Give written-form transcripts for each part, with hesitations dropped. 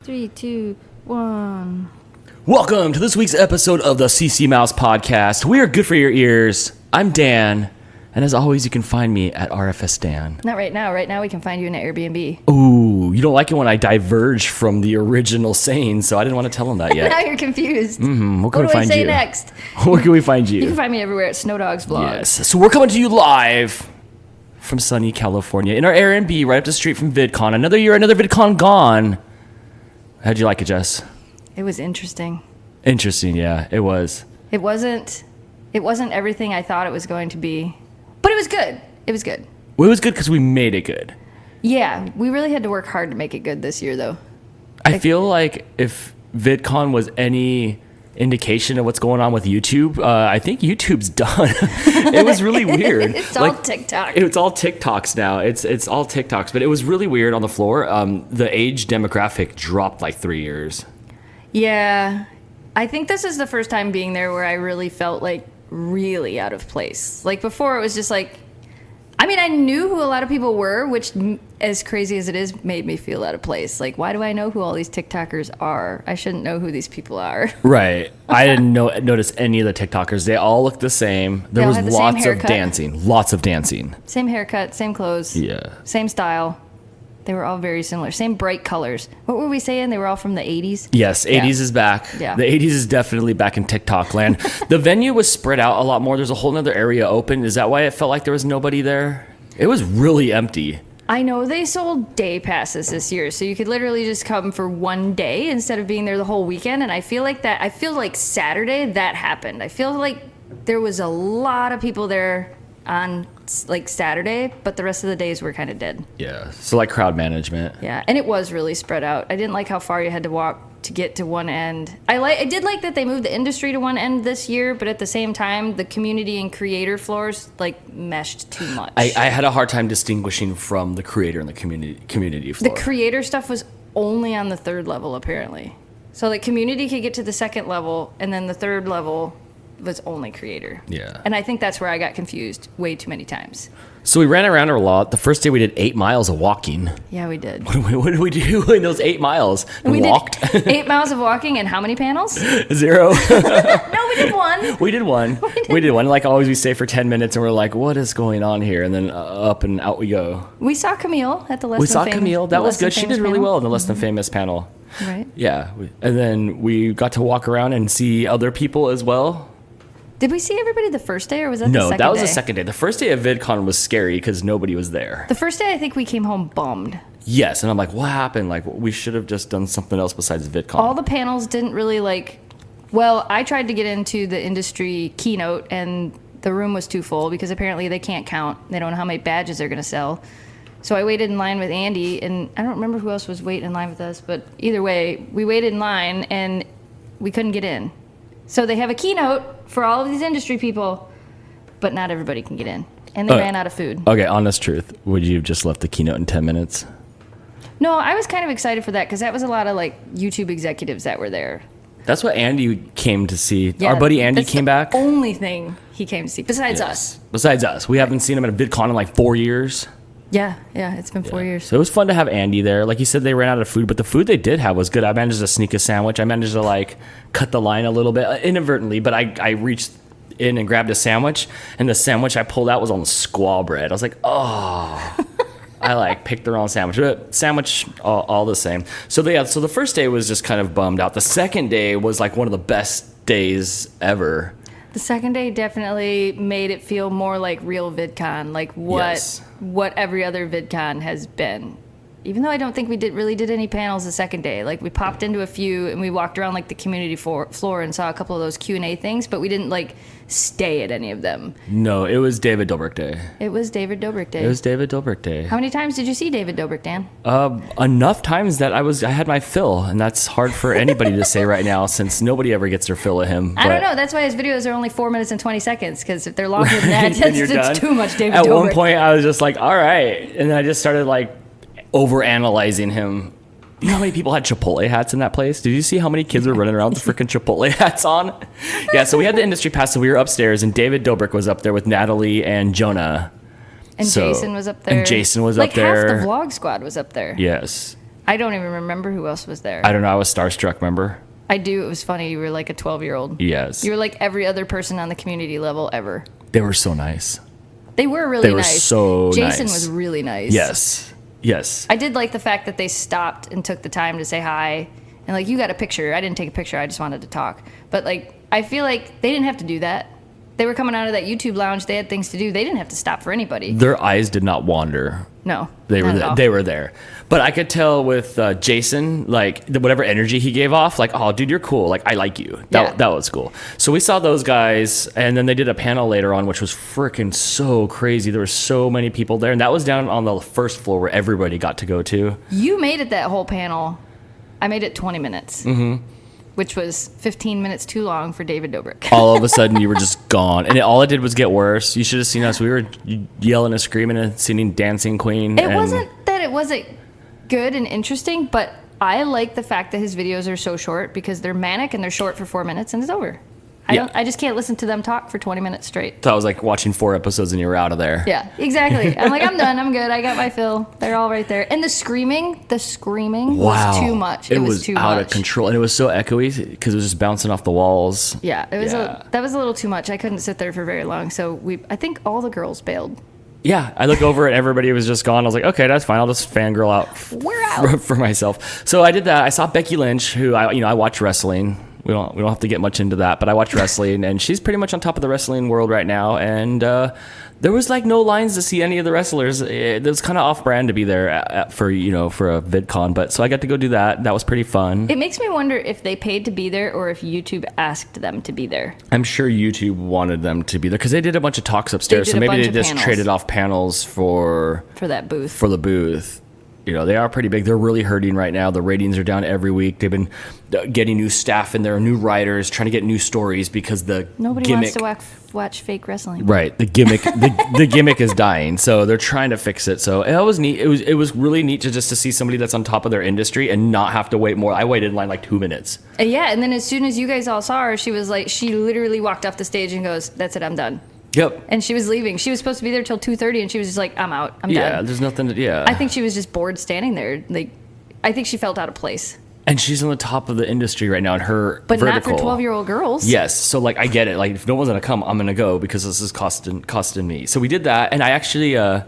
3, 2, 1. Welcome to this week's episode of the CC Mouse Podcast. We are good for your ears. I'm Dan, and as always, you can find me at RFS Dan. Not right now. Right now, we can find you in an AirBnB. Ooh, you don't like it when I diverge from the original saying, so I didn't want to tell him that yet. Now you're confused. What can What we do I find say you? next? Where can we find you? You can find me everywhere at Snow Dogs Vlogs. Yes. So we're coming to you live from sunny California in our AirBnB right up the street from Vidcon. Another year, another Vidcon gone. How'd you like it, Jess? It was interesting. Interesting, yeah, it was. It wasn't everything I thought it was going to be, but it was good. It was good. Well, it was good because we made it good. Yeah, we really had to work hard to make it good this year, though. I feel like if VidCon was any indication of what's going on with YouTube, I think YouTube's done. It was really weird. It's all TikTok. It's all TikToks now. It's all TikToks, but it was really weird on the floor. The age demographic dropped like 3 years. Yeah, I think this is the first time being there where I really felt like really out of place. Like before, it was just like, I mean, I knew who a lot of people were, which, as crazy as it is, made me feel out of place. Like, why do I know who all these TikTokers are? I shouldn't know who these people are. Right. I didn't notice any of the TikTokers. They all looked the same. There was lots of dancing. Lots of dancing. Same haircut, same clothes. Yeah. Same style. They were all very similar. Same bright colors. What were we saying? They were all from the 80s? Yes, 80s is back. Yeah. The 80s is definitely back in TikTok land. The venue was spread out a lot more. There's a whole other area open. Is that why it felt like there was nobody there? It was really empty. I know they sold day passes this year, so you could literally just come for one day instead of being there the whole weekend. And I feel like Saturday that happened. I feel like there was a lot of people there on like Saturday, but the rest of the days were kind of dead. Yeah, so like crowd management. Yeah, and it was really spread out. I didn't like how far you had to walk to get to one end. I did like that they moved the industry to one end this year, but at the same time, the community and creator floors like meshed too much. I had a hard time distinguishing from the creator and the community floor. The creator stuff was only on the third level, apparently. So the community could get to the second level, and then the third level was only creator. Yeah. And I think that's where I got confused way too many times. So we ran around a lot. The first day we did 8 miles of walking. Yeah, we did. What did we do in those 8 miles? We walked. did 8 miles of walking and how many panels? 0. No, we did one. We did one. We did one. Like always, we stay for 10 minutes and we're like, what is going on here? And then up and out we go. We saw Camille at the Less We Than saw Famous. Camille. That was good. She did really panel. well in the Less Than Famous panel. Right. Yeah. And then we got to walk around and see other people as well. Did we see everybody the first day, or was that the second day? No, that was the second day. The first day of VidCon was scary because nobody was there. The first day, I think we came home bummed. Yes, and I'm like, what happened? Like, we should have just done something else besides VidCon. All the panels didn't really well, I tried to get into the industry keynote, and the room was too full because apparently they can't count. They don't know how many badges they're going to sell. So I waited in line with Andy, and I don't remember who else was waiting in line with us, but either way, we waited in line, and we couldn't get in. So they have a keynote for all of these industry people, but not everybody can get in. And they ran out of food. Okay, honest truth. Would you have just left the keynote in 10 minutes? No, I was kind of excited for that because that was a lot of YouTube executives that were there. That's what Andy came to see. Yeah, Our buddy Andy came back. Only thing he came to see, besides us. Besides us. We haven't seen him at a VidCon in like 4 years. Yeah, it's been 4 years. So it was fun to have Andy there. Like you said, they ran out of food, but the food they did have was good. I managed to sneak a sandwich. I managed to cut the line a little bit inadvertently, but I reached in and grabbed a sandwich, and the sandwich I pulled out was on squaw bread. I was like, oh. I picked the wrong sandwich, but sandwich all the same. So the first day was just kind of bummed out. The second day was like one of the best days ever. The second day definitely made it feel more like real VidCon, like what every other VidCon has been. Even though I don't think we really did any panels the second day. Like we popped into a few and we walked around the community floor and saw a couple of those Q&A things, but we didn't stay at any of them. No, it was David Dobrik Day. It was David Dobrik Day. It was David Dobrik Day. How many times did you see David Dobrik, Dan? Enough times that I had my fill, and that's hard for anybody to say right now since nobody ever gets their fill of him. I don't know. That's why his videos are only 4 minutes and 20 seconds, because if they're longer than that, it's too much David Dobrik. At one point, I was just like, all right. And then I just started over-analyzing him. You know how many people had Chipotle hats in that place? Did you see how many kids were running around with freaking Chipotle hats on? Yeah, so we had the industry pass, so we were upstairs, and David Dobrik was up there with Natalie and Jonah. And Jason was up there. And Jason was up there. Half the vlog squad was up there. Yes. I don't even remember who else was there. I don't know. I was starstruck, remember? I do. It was funny. You were like a 12-year-old. Yes. You were like every other person on the community level ever. They were so nice. They were really nice. They were so Jason nice. was really nice. Yes. I did like the fact that they stopped and took the time to say hi. And like, you got a picture. I didn't take a picture. I just wanted to talk. But like, I feel like they didn't have to do that. They were coming out of that YouTube lounge. They had things to do. They didn't have to stop for anybody. Their eyes did not wander. No. They were there. But I could tell with Jason, like whatever energy he gave off, like, oh, dude, you're cool. Like, I like you. That was cool. So we saw those guys, and then they did a panel later on, which was freaking so crazy. There were so many people there, and that was down on the first floor where everybody got to go to. You made it that whole panel. I made it 20 minutes. Mm-hmm. Which was 15 minutes too long for David Dobrik. All of a sudden, you were just gone. And all it did was get worse. You should have seen us. We were yelling and screaming and singing Dancing Queen. It wasn't that it wasn't good and interesting, but I like the fact that his videos are so short because they're manic and they're short for 4 minutes and it's over. I just can't listen to them talk for 20 minutes straight. So I was like watching 4 episodes and you were out of there. Yeah, exactly. I'm like, I'm done. I'm good. I got my fill. They're all right there. And the screaming was too much. It was too much. Out of control. And it was so echoey because it was just bouncing off the walls. Yeah, that was a little too much. I couldn't sit there for very long. So I think all the girls bailed. Yeah, I look over and everybody was just gone. I was like, okay, that's fine. I'll just fangirl out. We're out. For myself. So I did that. I saw Becky Lynch, who I watch wrestling. We don't have to get much into that, but I watch wrestling, and she's pretty much on top of the wrestling world right now. And there was like no lines to see any of the wrestlers. It was kind of off-brand to be there for a VidCon, but so I got to go do that. That was pretty fun. It makes me wonder if they paid to be there or if YouTube asked them to be there. I'm sure YouTube wanted them to be there because they did a bunch of talks upstairs, so maybe they just traded off panels for that booth. For the booth. They are pretty big. They're really hurting right now. The ratings are down every week. They've been getting new staff in there, new writers, trying to get new stories because nobody wants to watch fake wrestling. Right. The gimmick the gimmick is dying. So they're trying to fix it. So it was neat. It was really neat to see somebody that's on top of their industry and not have to wait more. I waited in line like 2 minutes. Yeah, and then as soon as you guys all saw her, she literally walked off the stage and goes, "That's it, I'm done." Yep. And she was leaving. She was supposed to be there till 2:30, and she was just like, "I'm out. I'm done." Yeah, there's nothing to. Yeah. I think she was just bored standing there. Like, I think she felt out of place. And she's on the top of the industry right now in her but vertical. Not for 12-year-old girls. Yes. So like, I get it. Like, if no one's gonna come, I'm gonna go because this is costing me. So we did that, and I actually, you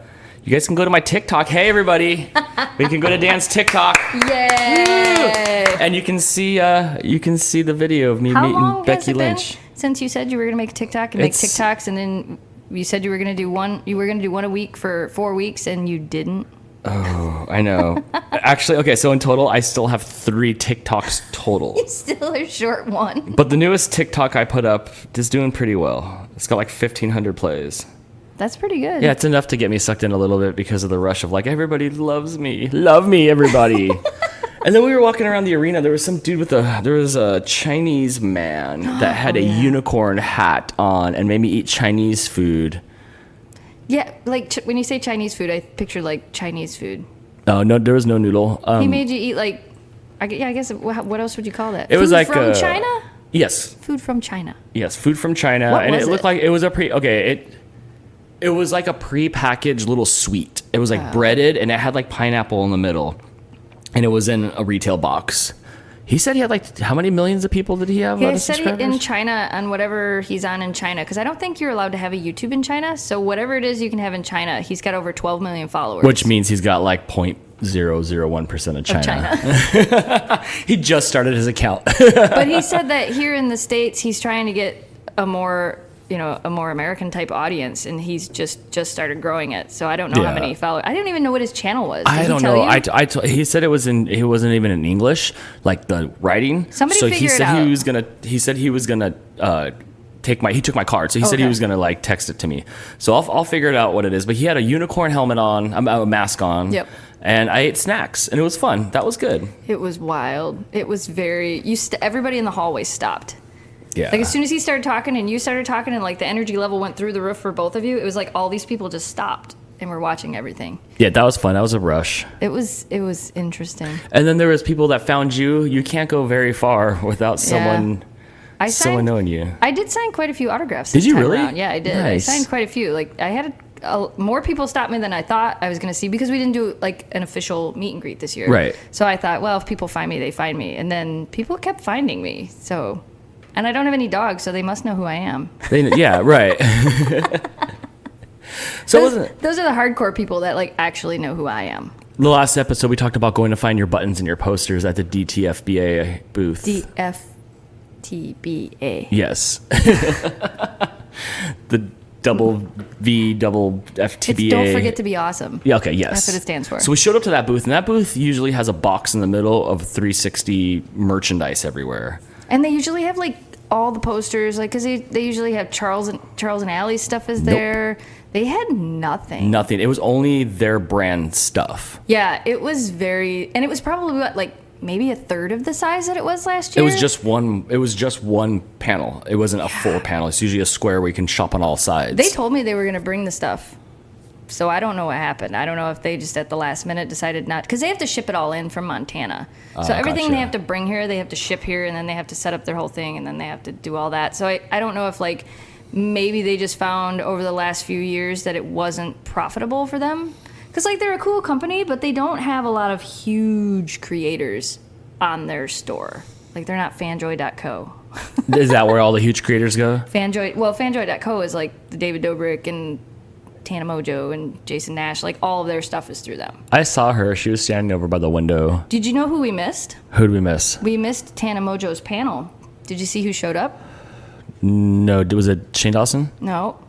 guys can go to my TikTok. Hey, everybody, we can go to Dan's TikTok. Yay! Woo! And you can see the video of me meeting Becky Lynch. Since you said you were going to make a TikTok and make TikToks, and then you said you were going to do one a week for 4 weeks, and you didn't. Oh, I know. Actually, okay, so in total, I still have 3 TikToks total. You still are short one. But the newest TikTok I put up is doing pretty well. It's got like 1,500 plays. That's pretty good. Yeah, it's enough to get me sucked in a little bit because of the rush of like, everybody loves me. Love me, everybody. And then we were walking around the arena. There was some dude there was a Chinese man that had a unicorn hat on and made me eat Chinese food. Yeah, like when you say Chinese food, I picture like Chinese food. Oh, no, there was no noodle. He made you eat like, I guess, what else would you call that? It was food like from China? Yes. Food from China. Yes, food from China. What and was it looked like it was it was like a pre-packaged little sweet. It was like breaded and it had like pineapple in the middle. And it was in a retail box. He said he had like, how many millions of people did he have? He said in China on whatever he's on in China. Because I don't think you're allowed to have a YouTube in China. So whatever it is you can have in China, he's got over 12 million followers. Which means he's got like 0.001% of China. He just started his account. But he said that here in the States, he's trying to get a more American type audience, and he's just started growing it. So I don't know how many followers. I didn't even know what his channel was. I don't know. He said it wasn't even in English, like the writing. Somebody figure it out. He said he was gonna he took my card, so he said he was gonna like text it to me. So I'll figure it out what it is. But he had a unicorn helmet on, a mask on. Yep. And I ate snacks, and it was fun. That was good. It was wild. It was very. Everybody in the hallway stopped. Yeah. Like as soon as he started talking and you started talking and like the energy level went through the roof for both of you, it was like all these people just stopped and were watching everything. Yeah, that was fun. That was a rush. It was interesting. And then there was people that found you. You can't go very far without someone knowing you. I did sign quite a few autographs. Did you really? Around. Yeah, I did. Nice. I signed quite a few. Like I had more people stopped me than I thought I was going to see because we didn't do like an official meet and greet this year. Right. So I thought, well, if people find me, they find me. And then people kept finding me. So, and I don't have any dogs, so they must know who I am. Yeah, right. So those are the hardcore people that like actually know who I am. The last episode we talked about going to find your buttons and your posters at the DTFBA booth. DFTBA. Yes. The double V double FTBA. It's don't forget to be awesome. Yeah, okay, yes. That's what it stands for. So we showed up to that booth, and that booth usually has a box in the middle of 360 merchandise everywhere. And they usually have like all the posters, like because they usually have Charles and Allie's stuff is there. Nope. They had nothing. Nothing. It was only their brand stuff. Yeah, it was and it was probably what, like maybe a third of the size that it was last year. It was just one. It was just one panel. It wasn't a full panel. It's usually a square where you can shop on all sides. They told me they were going to bring the stuff, so I don't know what happened. I don't know if they just at the last minute decided not, because they have to ship it all in from Montana. So everything gotcha. They have to bring here, they have to ship here, and then they have to set up their whole thing, and then they have to do all that. So I don't know if like maybe they just found over the last few years that it wasn't profitable for them. Because, like, they're a cool company, but they don't have a lot of huge creators on their store. Like, they're not fanjoy.co. Is that where all the huge creators go? Fanjoy.co is, like, the David Dobrik and Tana Mojo and Jason Nash. Like, all of their stuff is through them. I saw her. She was standing over by the window. Did you know who we missed? Who'd we miss? We missed Tana Mojo's panel. Did you see who showed up? No. Was it Shane Dawson? No.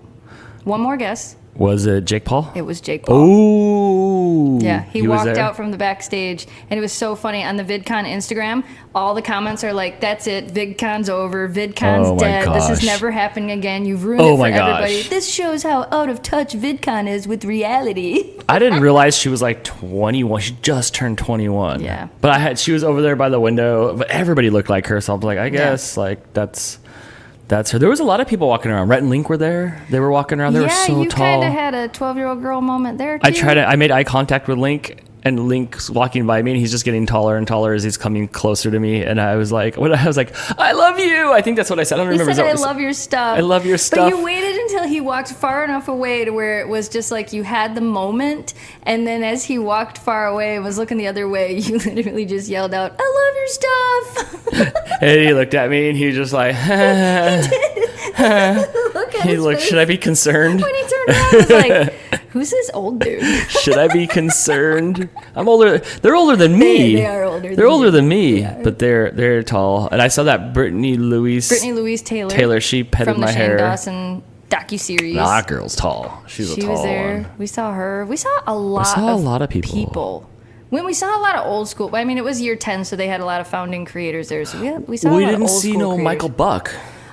One more guess. Was it Jake Paul? It was Jake Paul. Oh. Yeah, he walked out from the backstage, and it was so funny. On the Vidcon Instagram, all the comments are like, that's it, Vidcon's over, Vidcon's dead, this is never happening again, you've ruined it for everybody. This shows how out of touch Vidcon is with reality. I didn't realize she was like 21. She just turned 21. Yeah. But she was over there by the window, but everybody looked like her, so I was like, I guess, like, that's her. There was a lot of people walking around. Rhett and Link were there. They were walking around. They were so tall. Yeah, you kind of had a 12-year-old girl moment there, too. I made eye contact with Link, and Link's walking by me, and he's just getting taller and taller as he's coming closer to me. And I was like, I love you. I think that's what I said. I don't remember. He said, I love your stuff. I love your stuff. But you waited until he walked far enough away to where it was just like you had the moment. And then as he walked far away and was looking the other way, you literally just yelled out, I love your stuff. And he looked at me, and he was just like, He did. He looked, should I be concerned? When he turned around, I was like, who's this old dude? Should I be concerned? I'm older. They're older than me. They are older. They're older than me, but they're tall. And I saw that Brittany Louise Taylor. She petted my hair. From the Shane Dawson docuseries. Nah, that girl's tall. She was there. One. We saw her. We saw a lot of people. When we saw a lot of old school, I mean, it was year 10, so they had a lot of founding creators there. So we saw a lot of old school creators. We didn't see no Michael Buck.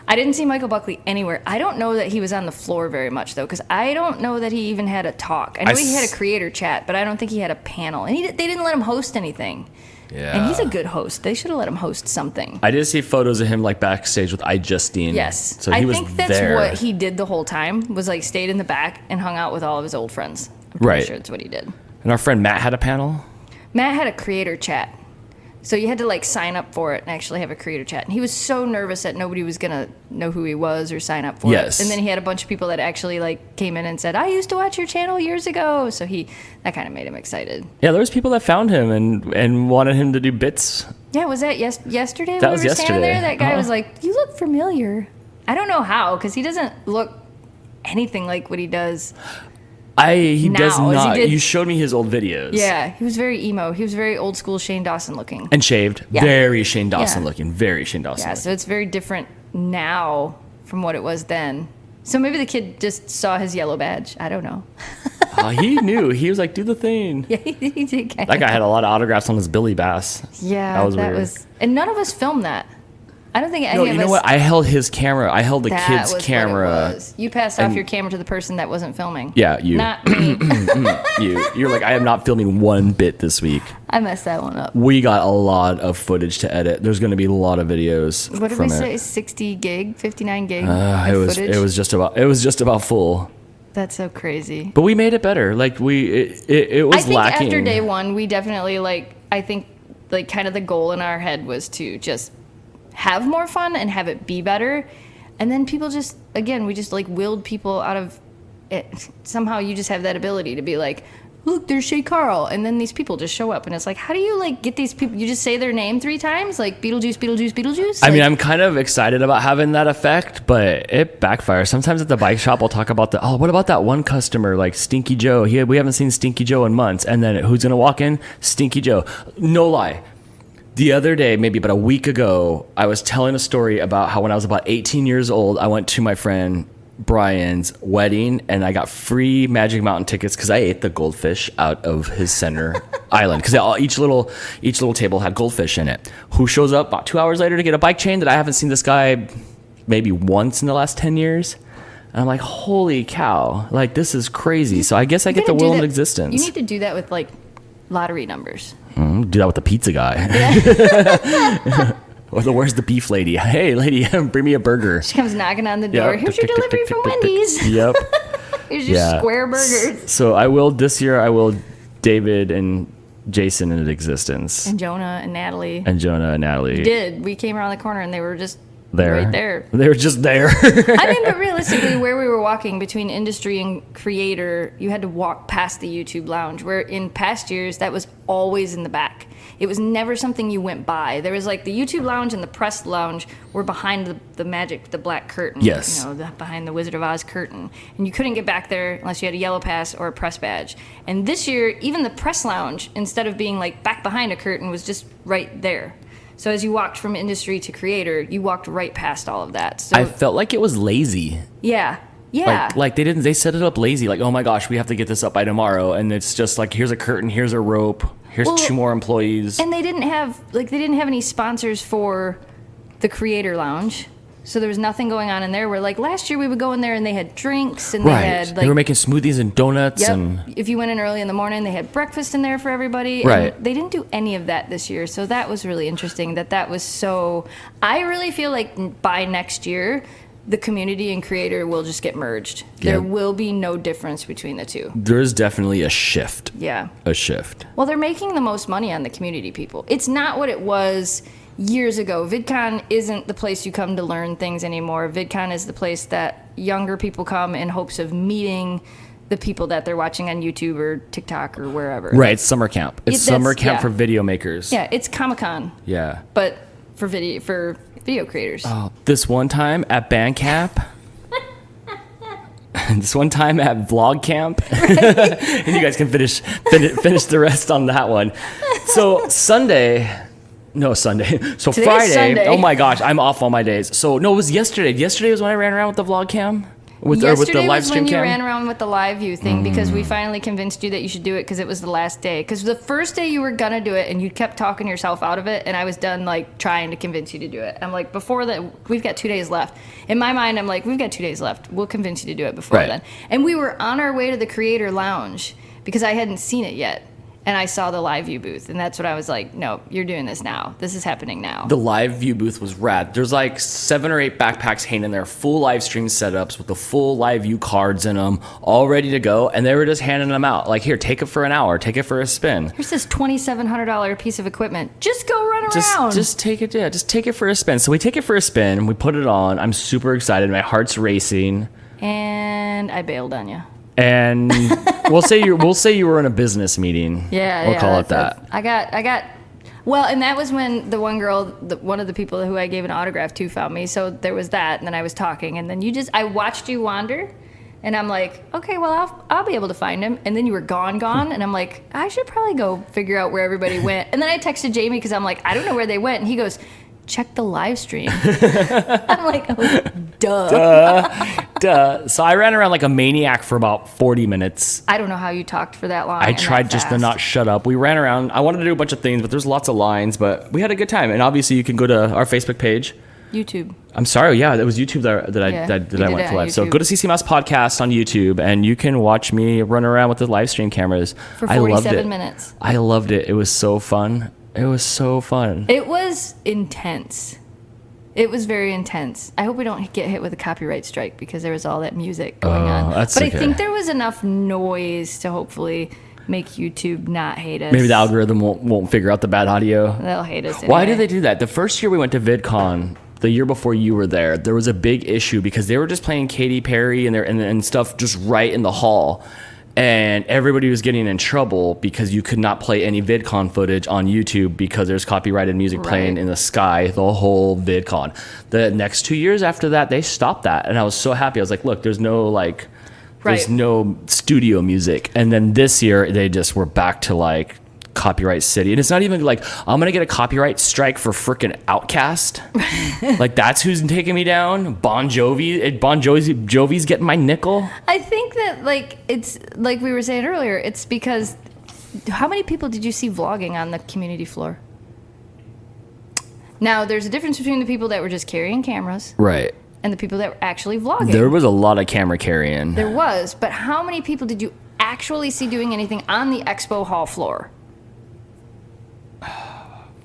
I didn't see Michael Buckley anywhere. I don't know that he was on the floor very much, though, because I don't know that he even had a talk. I know he had a creator chat, but I don't think he had a panel. And they didn't let him host anything. Yeah. And he's a good host. They should have let him host something. I did see photos of him like backstage with iJustine. Yes. So he was think that's there. What he did the whole time, was like stayed in the back and hung out with all of his old friends. I'm pretty sure that's what he did. And our friend Matt had a panel? Matt had a creator chat. So you had to like sign up for it and actually have a creator chat. And he was so nervous that nobody was going to know who he was or sign up for it. And then he had a bunch of people that actually like came in and said, I used to watch your channel years ago. So that kind of made him excited. Yeah, there was people that found him and wanted him to do bits. Yeah, was that yesterday? That was yesterday. Standing there, that guy was like, you look familiar. I don't know how, because he doesn't look anything like what he does. He does not. You showed me his old videos. Yeah, he was very emo. He was very old school Shane Dawson looking. And shaved. Yeah. Very Shane Dawson looking. Very Shane Dawson looking. So it's very different now from what it was then. So maybe the kid just saw his yellow badge. I don't know. He knew. He was like, do the thing. Yeah, he did. That guy had a lot of autographs on his Billy Bass. Yeah, that was weird. And none of us filmed that. I don't think any of us... you know what? I held his camera. I held the kid's camera. What it was. You passed off your camera to the person that wasn't filming. Yeah, you. Not me. You're like, I am not filming one bit this week. I messed that one up. We got a lot of footage to edit. There's going to be a lot of videos. What did we say? 60 gig, 59 gig footage? It was just about full. That's so crazy. But we made it better. Like it was lacking. I think after day one, we definitely kind of the goal in our head was to just have more fun and have it be better. And then people we just like willed people out of somehow you just have that ability to be like, look, there's Shay Carl, and then these people just show up, and it's like, how do you like get these people? You just say their name 3 times, like Beetlejuice, Beetlejuice, Beetlejuice. I mean, I'm kind of excited about having that effect, but it backfires. Sometimes at the bike shop, I'll talk about what about that one customer, like Stinky Joe? We haven't seen Stinky Joe in months, and then who's gonna walk in? Stinky Joe. No lie. The other day, maybe about a week ago, I was telling a story about how when I was about 18 years old, I went to my friend Brian's wedding and I got free Magic Mountain tickets because I ate the goldfish out of his center island, because each little table had goldfish in it. Who shows up about 2 hours later to get a bike chain that I haven't seen this guy maybe once in the last 10 years? And I'm like, holy cow, like this is crazy. So I guess I get the will of existence. You need to do that with like lottery numbers. Do that with the pizza guy. Yeah. Where's the beef lady? Hey, lady, bring me a burger. She comes knocking on the door. Yep. Here's your delivery from Wendy's. Yep. Here's your square burgers. So this year I will David and Jason into existence. And Jonah and Natalie. We did. We came around the corner and they were just there. Right there. They were just there. I mean, but realistically, where we were walking between industry and creator, you had to walk past the YouTube lounge, where in past years, that was always in the back. It was never something you went by. There was like the YouTube lounge and the press lounge were behind the black curtain. Yes. Behind the Wizard of Oz curtain. And you couldn't get back there unless you had a yellow pass or a press badge. And this year, even the press lounge, instead of being like back behind a curtain, was just right there. So as you walked from industry to creator, you walked right past all of that. So I felt like it was lazy. Yeah. Yeah. Like they set it up lazy. Like, oh my gosh, we have to get this up by tomorrow. And it's just like, here's a curtain, here's a rope, here's 2 more employees. And they didn't have any sponsors for the creator lounge. So there was nothing going on in there, where like last year we would go in there and they had drinks and they were making smoothies and donuts. Yep. And if you went in early in the morning, they had breakfast in there for everybody. Right. And they didn't do any of that this year. So that was really interesting. That was so, I really feel like by next year, the community and creator will just get merged. Yep. There will be no difference between the two. There's definitely a shift. Yeah. A shift. Well, they're making the most money on the community people. It's not what it was years ago. Vidcon isn't the place you come to learn things anymore. Vidcon is the place that younger people come in hopes of meeting the people that they're watching on YouTube or TikTok or wherever. Right, it's summer camp. It's summer camp for video makers. Yeah, it's Comic-Con. Yeah. But for video creators. Oh, this one time at band camp. This one time at vlog camp. And you guys can finish the rest on that one. So Sunday. So Today's Friday. Sunday. Oh my gosh, I'm off all my days. So no, it was yesterday. Yesterday was when I ran around with the vlog cam. With the live stream Yesterday was when you cam. ran around with the LiveU thing, because we finally convinced you that you should do it because it was the last day. Because the first day you were gonna do it and you kept talking yourself out of it, and I was done like trying to convince you to do it. I'm like, before that, we've got 2 days left. In my mind, I'm like, we've got 2 days left. We'll convince you to do it before then. And we were on our way to the Creator Lounge because I hadn't seen it yet. And I saw the LiveU booth, and that's what I was like, no, you're doing this now. This is happening now. The LiveU booth was rad. There's like 7 or 8 backpacks hanging in there, full live stream setups with the full LiveU cards in them, all ready to go. And they were just handing them out. Like, here, take it for an hour. Take it for a spin. Here's this $2,700 piece of equipment. Just go run around. Just take it. Yeah, just take it for a spin. So we take it for a spin. We put it on. I'm super excited. My heart's racing. And I bailed on you. And we'll say you were in a business meeting. Yeah, we'll call it that. I got. Well, and that was when the one girl, one of the people who I gave an autograph to, found me. So there was that, and then I was talking, and then I watched you wander, and I'm like, okay, well, I'll be able to find him. And then you were gone, and I'm like, I should probably go figure out where everybody went. And then I texted Jamie because I'm like, I don't know where they went, and he goes, check the live stream. I'm like, oh, duh. So I ran around like a maniac for about 40 minutes. I don't know how you talked for that long. I tried just to not shut up. We ran around. I wanted to do a bunch of things, but there's lots of lines, but we had a good time. And obviously you can go to our Facebook page. YouTube. I'm sorry. Yeah, it was YouTube that I went live. So go to CC Mouse Podcast on YouTube, and you can watch me run around with the live stream cameras. For 47 minutes. I loved it. It was so fun. It was so fun. It was intense. It was very intense. I hope we don't get hit with a copyright strike because there was all that music going on. But okay. I think there was enough noise to hopefully make YouTube not hate us. Maybe the algorithm won't figure out the bad audio. They'll hate us anyway. Why do they do that? The first year we went to VidCon, the year before you were there was a big issue because they were just playing Katy Perry and stuff just right in the hall. And everybody was getting in trouble because you could not play any VidCon footage on YouTube because there's copyrighted music playing in the sky the whole VidCon. The next 2 years after that, they stopped that. And I was so happy. I was like, look, there's no there's no studio music. And then this year, they just were back to like copyright city. And it's not even like, I'm going to get a copyright strike for freaking Outkast. Like, that's who's taking me down. Bon Jovi's getting my nickel. I think that, like, it's like we were saying earlier, it's because how many people did you see vlogging on the community floor? Now, there's a difference between the people that were just carrying cameras. Right. And the people that were actually vlogging. There was a lot of camera carrying. There was. But how many people did you actually see doing anything on the expo hall floor?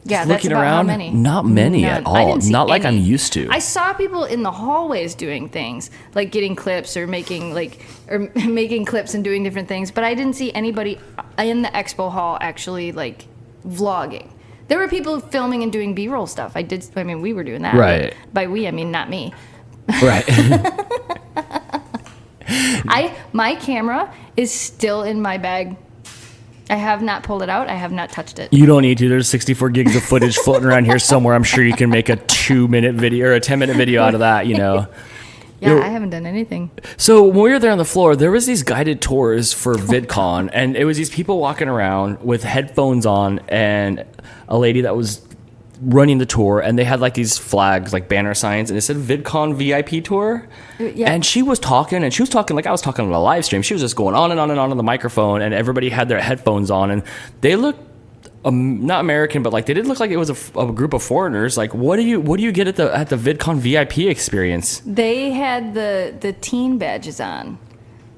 Yeah, that's about around, how many. Not many None. at all. Not like I'm used to. I saw people in the hallways doing things like getting clips or making clips and doing different things, but I didn't see anybody in the expo hall actually like vlogging. There were people filming and doing B-roll stuff. We were doing that. Right. By we, I mean not me. Right. My camera is still in my bag. I have not pulled it out. I have not touched it. You don't need to. There's 64 gigs of footage floating around here somewhere. I'm sure you can make a 2-minute video or a 10-minute video out of that, you know. Yeah, I haven't done anything. So when we were there on the floor, there was these guided tours for VidCon, and it was these people walking around with headphones on and a lady that was running the tour, and they had like these flags, like banner signs, and it said VidCon VIP tour. Yeah. And she was talking like I was talking on a live stream. She was just going on and on and on the microphone, and everybody had their headphones on, and they looked not American, but like they did look like it was a group of foreigners. Like, what do you get at the VidCon VIP experience? They had the teen badges on.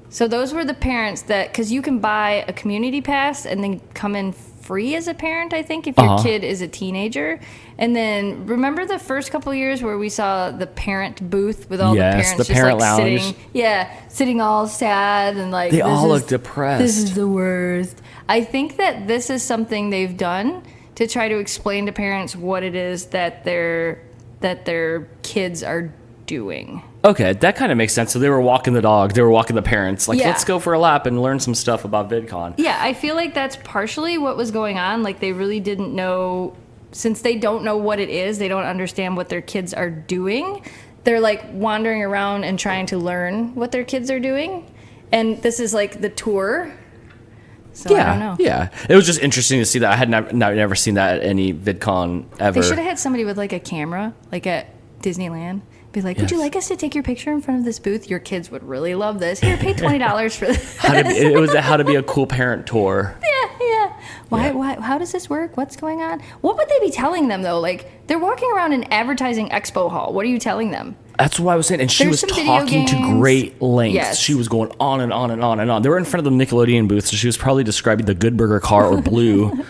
So those were the parents that, because you can buy a community pass and then come in free as a parent, I think, if your kid is a teenager. And then remember the first couple of years where we saw the parent booth with all the parents the just parent like lounge. sitting all sad and like they all look depressed. This is the worst. I think that this is something they've done to try to explain to parents what it is that their kids are doing. Okay, that kind of makes sense. So they were walking the dog. They were walking the parents. Like, let's go for a lap and learn some stuff about VidCon. Yeah, I feel like that's partially what was going on. Like, they really didn't know, since they don't know what it is, they don't understand what their kids are doing. They're, like, wandering around and trying to learn what their kids are doing. And this is, like, the tour. So I don't know. Yeah. It was just interesting to see that. I had never seen that at any VidCon ever. They should have had somebody with, like, a camera, like at Disneyland. Be like, would you like us to take your picture in front of this booth? Your kids would really love this. Here, pay $20 for this. It was a how to be a cool parent tour. Yeah. Why? How does this work? What's going on? What would they be telling them, though? Like, they're walking around an advertising expo hall. What are you telling them? That's what I was saying. And she was talking to great lengths. Yes. She was going on and on and on and on. They were in front of the Nickelodeon booth, so she was probably describing the Good Burger car or Blue.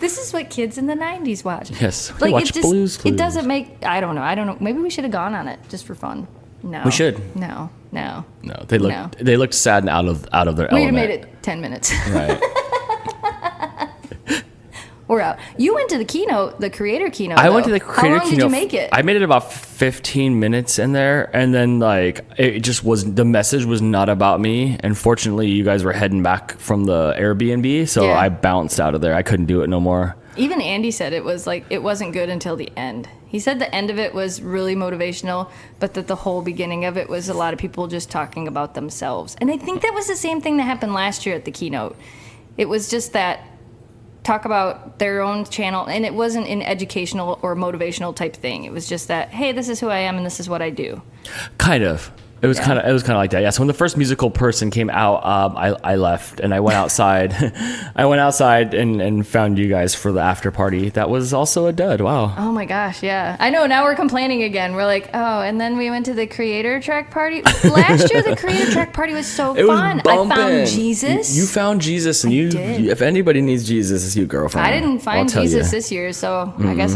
This is what kids in the 90s watch. Yes. Like, watch Blues Clues. It doesn't make... I don't know. Maybe we should have gone on it just for fun. No. We should. No. They looked sad and out of their element. We'd have made it 10 minutes. Right. We're out. You went to the creator keynote. I went to the creator keynote. How long did you make it? I made it about 15 minutes in there, and then like it just was, the message was not about me. And fortunately, you guys were heading back from the Airbnb, so I bounced out of there. I couldn't do it no more. Even Andy said it was like it wasn't good until the end. He said the end of it was really motivational, but that the whole beginning of it was a lot of people just talking about themselves. And I think that was the same thing that happened last year at the keynote. It was just that talk about their own channel, and it wasn't an educational or motivational type thing. It was just that, hey, this is who I am and this is what I do. Kind of. It was kind of like that. Yeah. So when the first musical person came out, I left and I went outside. I went outside and found you guys for the after party. That was also a dud. Wow. Oh my gosh. Yeah. I know. Now we're complaining again. We're like, oh, and then we went to the creator track party. Last year, the creator track party was so fun. I found Jesus. You found Jesus, and you if anybody needs Jesus, it's you, girlfriend. I didn't find Jesus this year, so I guess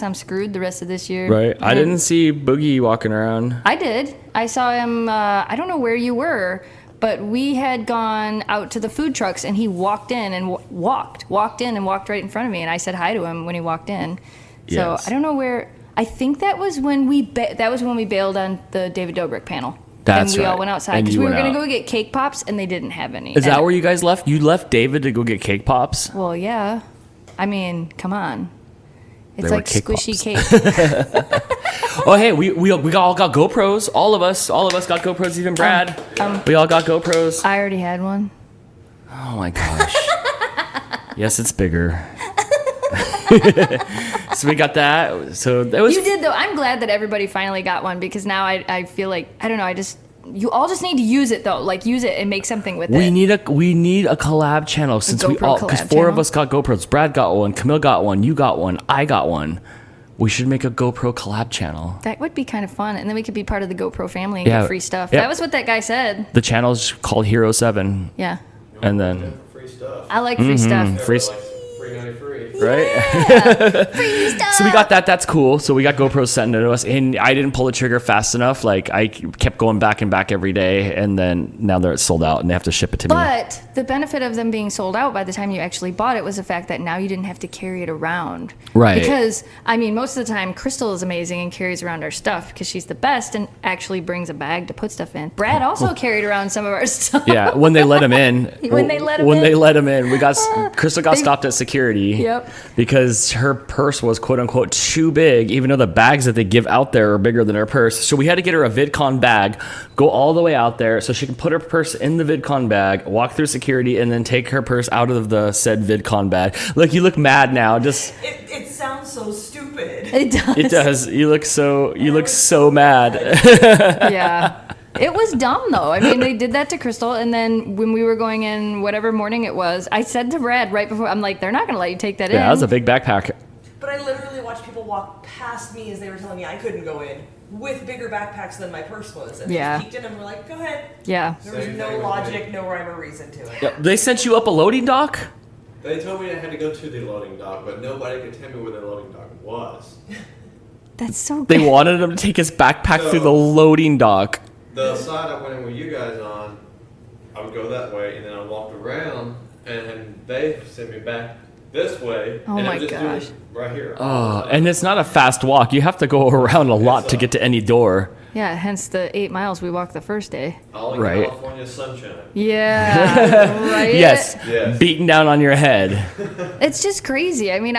I'm screwed the rest of this year. Right. I didn't see Boogie walking around. I did. I saw him, I don't know where you were, but we had gone out to the food trucks, and he walked in and walked right in front of me, and I said hi to him when he walked in. So I don't know where, I think that was when we bailed on the David Dobrik panel. That's and we right. all went outside And because you we were went going to out. go get cake pops and they didn't have any. Is that where you guys left? You left David to go get cake pops? Well, yeah. I mean, come on. It's They were like cake squishy pops. cake. Oh, hey, we all got GoPros. All of us got GoPros, even Brad. We all got GoPros. I already had one. Oh my gosh. Yes, it's bigger. So we got that. So that was. You did, though. I'm glad that everybody finally got one because now I feel like, I don't know, you all just need to use it, though. Like, use it and make something with We it. need a collab channel since we GoPro all, because collab 4 of channel? us got GoPros. Brad got one, Camille got one, you got one, I got one. We should make a GoPro collab channel. That would be kind of fun. And then we could be part of the GoPro family and Yeah. get free stuff. Yep. That was what that guy said. The channel's called Hero 7. Yeah. And then, Free stuff. I like free stuff. free, Like free 90 free. right? Free stuff. So we got that. That's cool. So we got GoPros sent to us, and I didn't pull the trigger fast enough. Like I kept going back and back every day, and then now they're sold out, and they have to ship it to me. But the benefit of them being sold out by the time you actually bought it was the fact that now you didn't have to carry it around. Right. Because, I mean, most of the time, Crystal is amazing and carries around our stuff because she's the best and actually brings a bag to put stuff in. Brad also carried around some of our stuff. Yeah, when they let him in. When they let him when in. they let him in, Crystal got They- stopped at security. Yep. Because her purse was quote unquote too big, even though the bags that they give out there are bigger than her purse. So we had to get her a Vidcon bag, go all the way out there so she can put her purse in the Vidcon bag, walk through security, and then take her purse out of the said Vidcon bag. Look, you look mad now. Just It sounds so stupid. It does. it does. You look so mad. Yeah. It was dumb, though. I mean, they did that to Crystal, and then when we were going in, whatever morning it was, I said to Brad right before, I'm like, they're not going to let you take that in. Yeah, that was a big backpack. But I literally watched people walk past me as they were telling me I couldn't go in with bigger backpacks than my purse was. And Yeah. they peeked in and were like, go ahead. Yeah. There was Same no thing with logic, me. no rhyme or reason to it. Yeah, they sent you up a loading dock? They told me I had to go to the loading dock, but nobody could tell me where the loading dock was. That's so They good. wanted him to take his backpack through the loading dock. The side I went in with you guys on, I would go that way, and then I walked around, and they sent me back this way. Oh and my I'm just doing gosh. it right here. And it's not a fast walk. You have to go around a lot to get to any door. Yeah, hence the 8 miles we walked the first day. All in Right. California sunshine. Yeah. Right? Yes, Yes. beating down on your head. It's just crazy. I mean,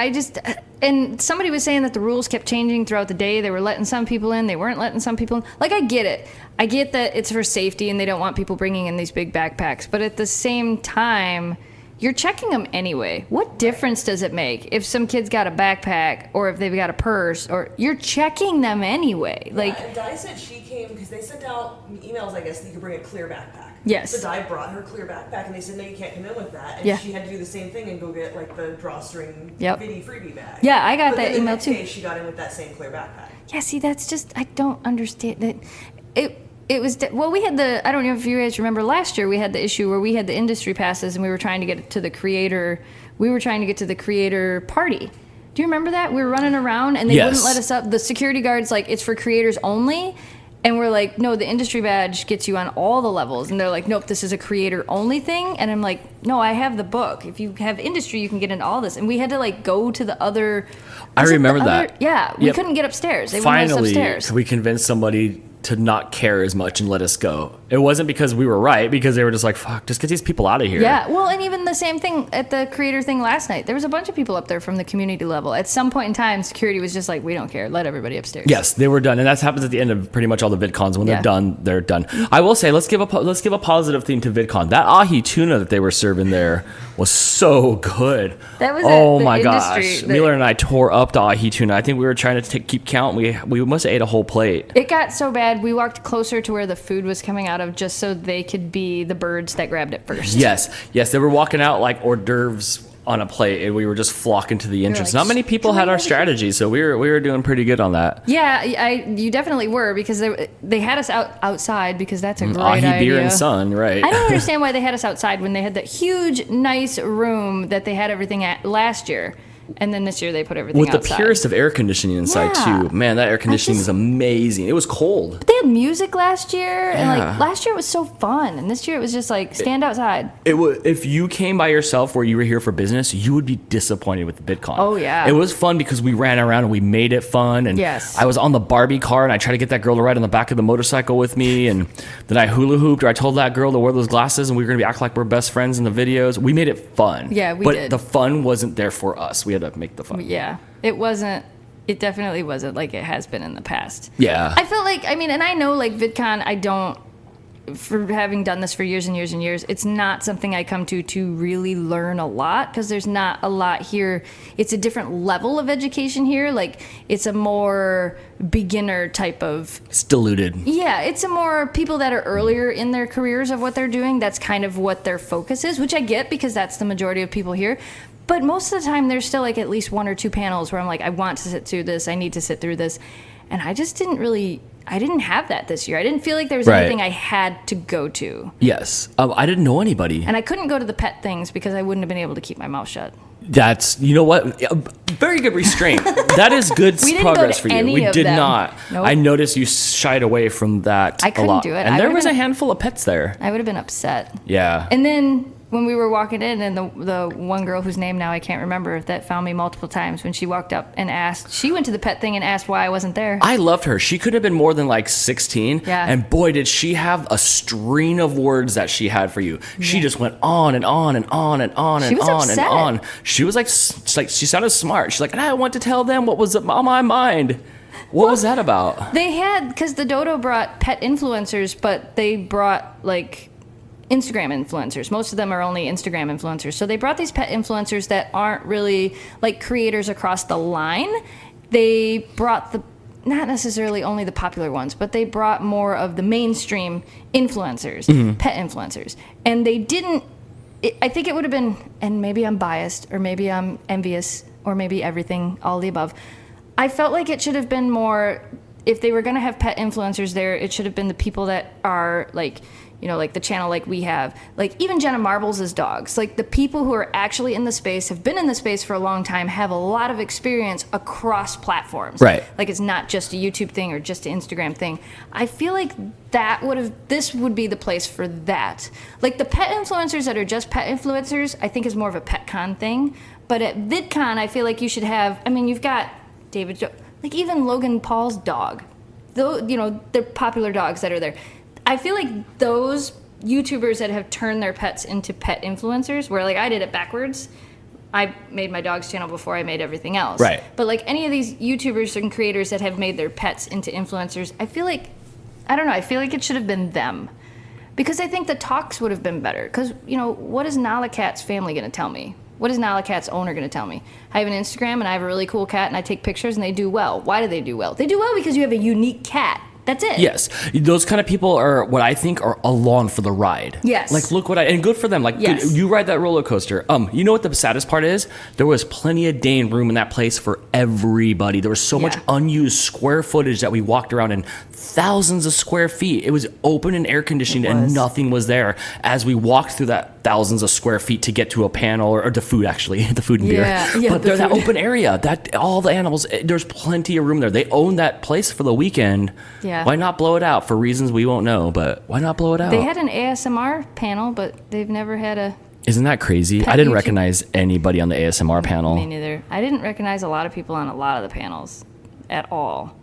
and somebody was saying that the rules kept changing throughout the day. They were letting some people in, they weren't letting some people in. Like, I get it. I get that it's for safety and they don't want people bringing in these big backpacks. But at the same time, you're checking them anyway. What difference does it make if some kid's got a backpack or if they've got a purse, or you're checking them anyway? Like, And Di said she came because they sent out emails, I guess, that you could bring a clear backpack. Yes. So Di brought her clear backpack, and they said, no, you can't come in with that. And Yeah. she had to do the same thing and go get, like, the drawstring Yep. freebie bag. Yeah, I got But that then the email next too. day, she got in with that same clear backpack. yeah, see, that's just, I don't understand that. It was, well, we had I don't know if you guys remember last year, we had the issue where we had the industry passes and we were trying to get to the creator party. Do you remember that? We were running around and they Yes. wouldn't let us up. The security guard's like, it's for creators only. And we're like, no, the industry badge gets you on all the levels. And they're like, nope, this is a creator only thing. And I'm like, no, I have the book. If you have industry, you can get into all this. And we had to like go to the other. I was it the remember other- that. Yeah, we Yep. couldn't get upstairs. They wouldn't let us Finally, upstairs. we convinced somebody to not care as much and let us go. It wasn't because we were right, because they were just like, fuck, just get these people out of here. Yeah, well, and even the same thing at the creator thing last night. There was a bunch of people up there from the community level. At some point in time, security was just like, we don't care. Let everybody upstairs. Yes, they were done, and that happens at the end of pretty much all the VidCons. When Yeah. they're done, they're done. I will say, let's give a positive theme to VidCon. That ahi tuna that they were serving there was so good. That was oh at the my industry gosh, that- Miller and I tore up the ahi tuna. I think we were trying to keep count. We must have ate a whole plate. It got so bad, we walked closer to where the food was coming out of just so they could be the birds that grabbed it first. Yes, they were walking out like hors d'oeuvres on a plate, and we were just flocking to the entrance. like, Not many people had our strategy, so we were doing pretty good on that. Yeah, you definitely were, because they had us outside, because that's a great Ahi idea. beer and sun, right? I don't understand why they had us outside when they had that huge, nice room that they had everything at last year. And then this year they put everything With outside. the purest of air conditioning inside Yeah. too. Man, that air conditioning just- is amazing. It was cold. They had music last year, and Yeah. like last year it was so fun, and this year it was just like stand outside. It was, if you came by yourself where you were here for business, you would be disappointed with the Vidcon. Oh, yeah. It was fun because we ran around and we made it fun. And Yes. I was on the Barbie car and I tried to get that girl to ride on the back of the motorcycle with me. And then I hula hooped, or I told that girl to wear those glasses and we were going to act like we're best friends in the videos. We made it fun. Yeah, we but did. the fun wasn't there for us. We had to make the fun. Yeah, it wasn't. It definitely wasn't like it has been in the past. Yeah. I felt like, I mean, and I know like VidCon, I don't, for having done this for years and years and years, it's not something I come to really learn a lot, because there's not a lot here. It's a different level of education here. Like it's a more beginner type of, It's diluted. yeah, it's a more people that are earlier in their careers of what they're doing. That's kind of what their focus is, which I get because that's the majority of people here. But most of the time, there's still like at least 1 or 2 panels where I'm like, I want to sit through this. I need to sit through this. And I just didn't really, I didn't have that this year. I didn't feel like there was Right. anything I had to go to. Yes. I didn't know anybody. And I couldn't go to the pet things because I wouldn't have been able to keep my mouth shut. That's, you know what? Very good restraint. That is good We didn't progress go for to you. any We of did them. not. Nope. I noticed you shied away from that I a couldn't lot. do it. And I there would've was a been- handful of pets there. I would have been upset. Yeah. And then when we were walking in, and the one girl whose name now I can't remember that found me multiple times, when she walked up and asked, she went to the pet thing and asked why I wasn't there. I loved her. She could have been more than like 16. Yeah. And boy, did she have a string of words that she had for you. She just went on and on and on and on She and was on upset. and on. She was like, she sounded smart. She's like, and I want to tell them what was on my mind. What was that about? They had, because the Dodo brought pet influencers, but they brought like Instagram influencers. Most of them are only Instagram influencers. So they brought these pet influencers that aren't really like creators across the line. They brought the, not necessarily only the popular ones, but they brought more of the mainstream influencers, pet influencers. And they didn't, I think it would have been, and maybe I'm biased, or maybe I'm envious, or maybe everything, all the above. I felt like it should have been more, if they were going to have pet influencers there, it should have been the people that are like, you know, like the channel like we have, like even Jenna Marbles' dogs, like the people who are actually in the space, have been in the space for a long time, have a lot of experience across platforms. Right. Like it's not just a YouTube thing or just an Instagram thing. I feel like this would be the place for that. Like the pet influencers that are just pet influencers, I think is more of a PetCon thing. But at VidCon, I feel like you should have, I mean, you've got David, like even Logan Paul's dog, though, you know, the popular dogs that are there. I feel like those YouTubers that have turned their pets into pet influencers, where like I did it backwards. I made my dog's channel before I made everything else. Right. But like any of these YouTubers and creators that have made their pets into influencers, I feel like, I don't know, I feel like it should have been them. Because I think the talks would have been better. Because, you know, what is Nala Cat's family going to tell me? What is Nala Cat's owner going to tell me? I have an Instagram and I have a really cool cat and I take pictures and they do well. Why do they do well? They do well because you have a unique cat. That's it. Yes, those kind of people are what I think are along for the ride. Yes. Like look and good for them. Like Yes. good, you ride that roller coaster. You know what the saddest part is? There was plenty of day and room in that place for everybody. There was so much Yeah. unused square footage that we walked around in, thousands of square feet. It was open and air conditioned, It and was. nothing was there. As we walked through that thousands of square feet to get to a panel or the food, actually, the food and beer. Yeah, but the there's that food. open area. That all the animals. There's plenty of room there. They own that place for the weekend. Yeah. Why not blow it out for reasons we won't know? But why not blow it out? They had an ASMR panel, but they've never had a. Isn't that crazy? Pet I didn't YouTube. recognize anybody on the ASMR panel. Me neither. I didn't recognize a lot of people on a lot of the panels at all.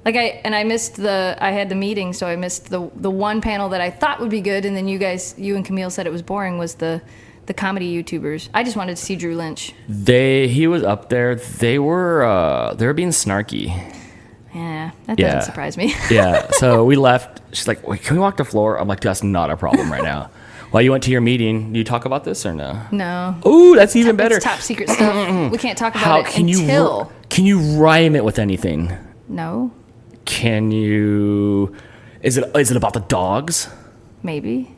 Like I missed I had the meeting, so I missed the one panel that I thought would be good, and then you and Camille said it was boring, was the comedy YouTubers. I just wanted to see Drew Lynch. He was up there. They were being snarky. Yeah, that Yeah. doesn't surprise me. Yeah. So we left. She's like, "Wait, can we walk the floor?" I'm like, "That's not a problem right now." Well, you went to your meeting. Do you talk about this or no? No. Ooh, that's even better. It's top secret stuff. We can't talk about How it can until. can you rhyme it with anything? No, Can you? Is it about the dogs? maybe.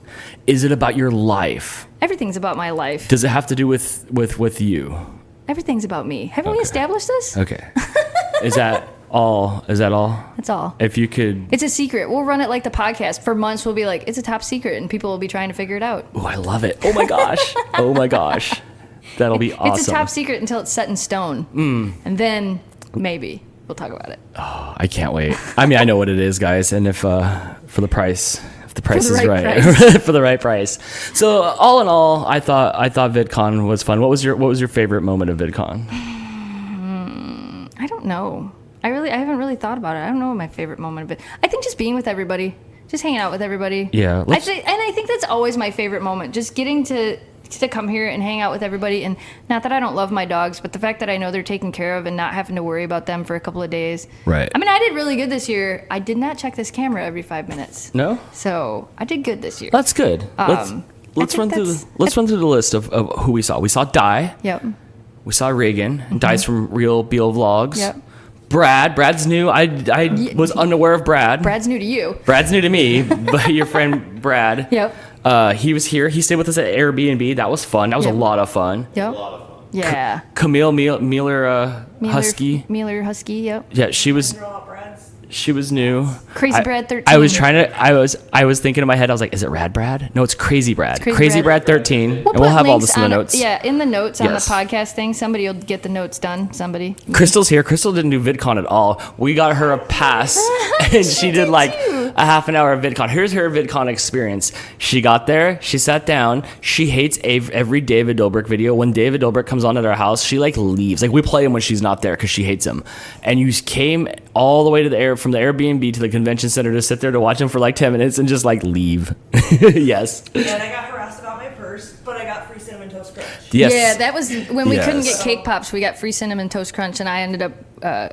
Is it about your life? Everything's about my life. Does it have to do with you? Everything's about me. Haven't we established this? Okay. Is that all? Is that all? That's all. If you could. It's a secret. We'll run it like the podcast. For months, we'll be like, it's a top secret, and people will be trying to figure it out. Oh, I love it. Oh my gosh. Oh my gosh. That'll be awesome. It's a top secret until it's set in stone. And then maybe we'll talk about it. Oh, I can't wait. I mean, I know what it is, guys. And if for the price, if the price the is right right, price. for the right price. So all in all, I thought VidCon was fun. What was your favorite moment of VidCon? I don't know. I haven't really thought about it. I don't know what my favorite moment of it. I think just being with everybody, just hanging out with everybody. Yeah. I think that's always my favorite moment. Just getting to come here and hang out with everybody. And not that I don't love my dogs, but the fact that I know they're taken care of and not having to worry about them for a couple of days. Right. I mean, I did really good this year. I did not check this camera every 5 minutes. No? So I did good this year. That's good. Let's run through the list of who we saw. We saw Di. Yep. We saw Reagan. Di's from Real Beal Vlogs. Yep. Brad's new. I was unaware of Brad. Brad's new to you. Brad's new to me, but your friend Brad. Yep. He was here. He stayed with us at Airbnb. That was fun. That was a lot of fun. Yep. A lot of fun. Yeah. Camille Mueller Husky. Mueller Husky. Yep. Yeah, she was new. Crazy Brad 13. I was thinking in my head, I was like, is it Rad Brad? No, it's Crazy Brad. Crazy Brad 13. And we'll have all this in the notes. Yeah, in the notes on the Yes. podcast thing. Somebody will get the notes done. Somebody. Crystal's here. Crystal didn't do VidCon at all. We got her a pass, and she did like a half an hour of VidCon. Here's her VidCon experience. She got there. She sat down. She hates every David Dobrik video. When David Dobrik comes on at our house, she like leaves. Like we play him when she's not there because she hates him. And you came all the way to from the Airbnb to the convention center to sit there to watch him for like 10 minutes and just like leave. Yes. And I got harassed about my purse, but I got free Cinnamon Toast Crunch. Yes. Yeah, that was when we couldn't Yes. get cake pops. We got free Cinnamon Toast Crunch, and I ended up.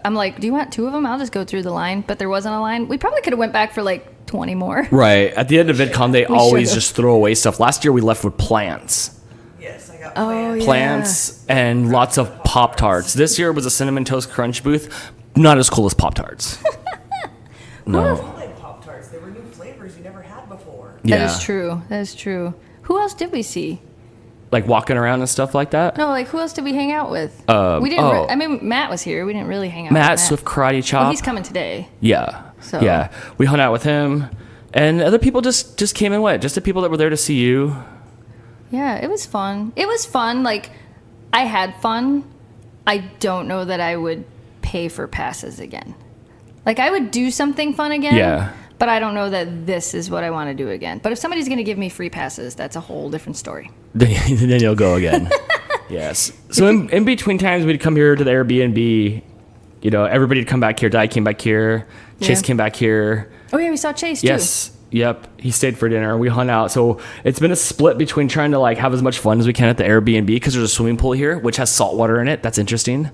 I'm like, do you want 2 of them? I'll just go through the line. But there wasn't a line. We probably could have went back for like 20 more. Right. At the end of VidCon, they always should've. just throw away stuff. Last year, we left with plants. Yes, I got Oh, plans. yeah. Plants and lots of Pop-Tarts. This year was a Cinnamon Toast Crunch booth. Not as cool as Pop-Tarts. I No. like Pop-Tarts. They were new flavors you never had before. Yeah. That is true. That is true. Who else did we see? Like walking around and stuff like that. No, like who else did we hang out with? We didn't. oh. I mean, Matt was here. We didn't really hang out. Matt, with Swift Karate Chop. Well, he's coming today. Yeah. So- Yeah. We hung out with him. And other people just came and went. Just the people that were there to see you. Yeah, it was fun. It was fun. Like, I had fun. I don't know that I would pay for passes again. Like, I would do something fun again. Yeah. But I don't know that this is what I want to do again. But if somebody's going to give me free passes, that's a whole different story. Then you'll go again. Yes. So in between times, we'd come here to the Airbnb. You know, everybody'd come back here. Di came back here. Chase Yeah. came back here. Oh, yeah, we saw Chase, too. Yes. Yep. He stayed for dinner. We hung out. So it's been a split between trying to like have as much fun as we can at the Airbnb because there's a swimming pool here, which has salt water in it. That's interesting.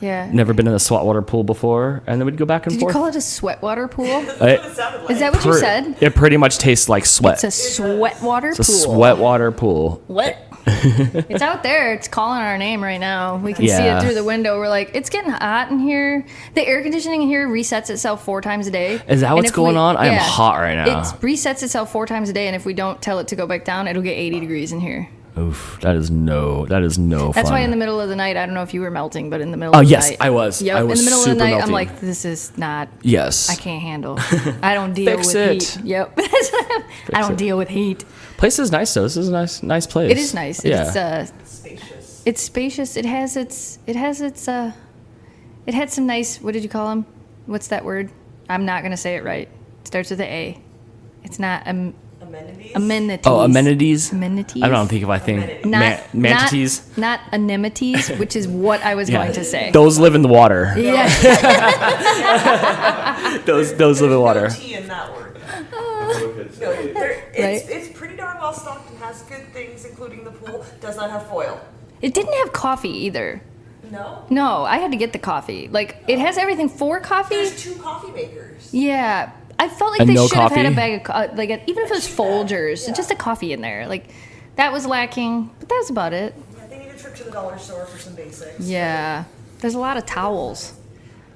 Yeah. Never been in a saltwater pool before. And then we'd go back and Did you forth. call it a sweatwater pool? That's what it sounded like. Is that what you said? It pretty much tastes like sweat. It's a sweatwater It's a pool. sweatwater pool. What? It's out there. It's calling our name right now. We can see Yeah. it through the window. We're like, it's getting hot in here. The air conditioning in here resets itself 4 times a day. Is that And what's if going on? I am hot right now. It resets itself 4 times a day, and if we don't tell it to go back down, it'll get 80 degrees in here. Oof, that is no That's fun. why in the middle of the night, I don't know if you were melting, but in the middle of the yes, night. I was. Yep, I was in the middle of the super night, I'm melting. like, this is not, Yes. I can't handle. I don't deal Fix with it. heat. Yep. I don't it. deal with heat. Place is nice though. This is a nice place. It is nice. Yeah. Spacious. It's spacious. It had some nice, what did you call them? What's that word? I'm not going to say it right. It starts with an A. It's not Amenities. amenities. Oh, amenities. Amenities. I don't think if I think manatees. Not anemones, which is what I was going to say. Those live in the water. Yeah. Those live in the water. No T in that word. It's No, Right. it's pretty darn well stocked and has good things, including the pool. Does not have foil. It didn't have coffee either. No. No, I had to get the coffee. Like, it has everything for coffee. There's 2 coffee makers. Yeah. I felt like And they no should have had a coffee? bag of, even if it was Folgers, just a coffee in there. Like, that was lacking, but that was about it. Yeah, they need a trip to the dollar store for some basics. Yeah. There's a lot of towels.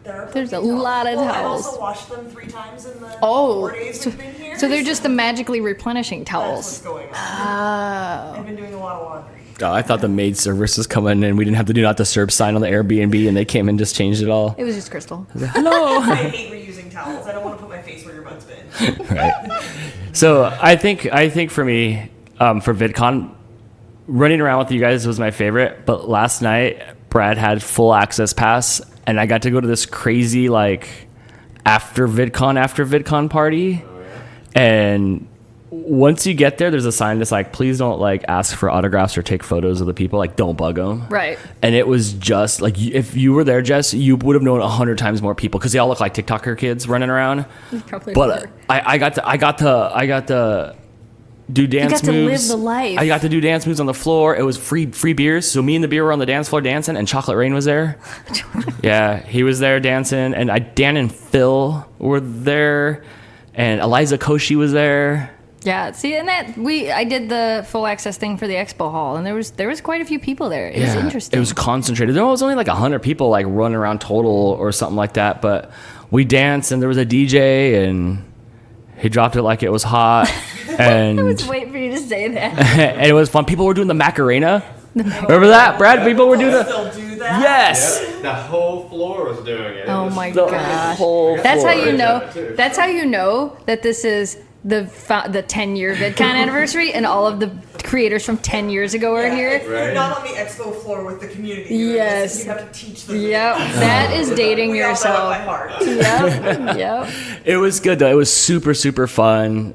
There's a lot of I've towels. also washed them 3 times in the 4 Oh, days we've been here. so they're just the magically replenishing That's what's towels. going on. Oh. I've been doing a lot of laundry. Oh, I thought the maid service was coming and we didn't have to do not disturb sign on the Airbnb and they came and just changed it all. It was just Crystal. Hello. I hate reusing towels. I don't want to put my face where your butt's been. Right. So I think for me, for VidCon, running around with you guys was my favorite, but last night Brad had full access pass, and I got to go to this crazy like after VidCon party. Oh, yeah. And once you get there, there's a sign that's like, please don't like ask for autographs or take photos of the people. Like, don't bug them. Right. And it was just like, if you were there, Jess, you would have known 100 times more people because they all look like TikToker kids running around. Probably But were. I got to do dance got to live moves. the life. I got to do dance moves on the floor. It was free beers. So me and the beer were on the dance floor dancing, and Chocolate Rain was there. Yeah, he was there dancing, and Dan and Phil were there, and Eliza Koshy was there. Yeah, see, and I did the full access thing for the expo hall, and there was quite a few people there. It was interesting. It was concentrated. There was only like 100 people like running around total or something like that, but we danced, and there was a DJ, and he dropped it like it was hot. And I was waiting for you to say that. and it was fun. People were doing the Macarena. Remember that, Brad? People were doing Still do that? Yes. Yep, the whole floor was doing it. Oh It was my The gosh. whole That's how floor. you know. Too. That's how you know that this is the 10-year VidCon anniversary, and all of the creators from 10 years ago are Yeah, here. if you're Right. not on the expo floor with the community. doing Yes. this, you have to teach them. Yep, that is dating We all know it by yourself. heart. Yep, yep. It was good though. It was super fun.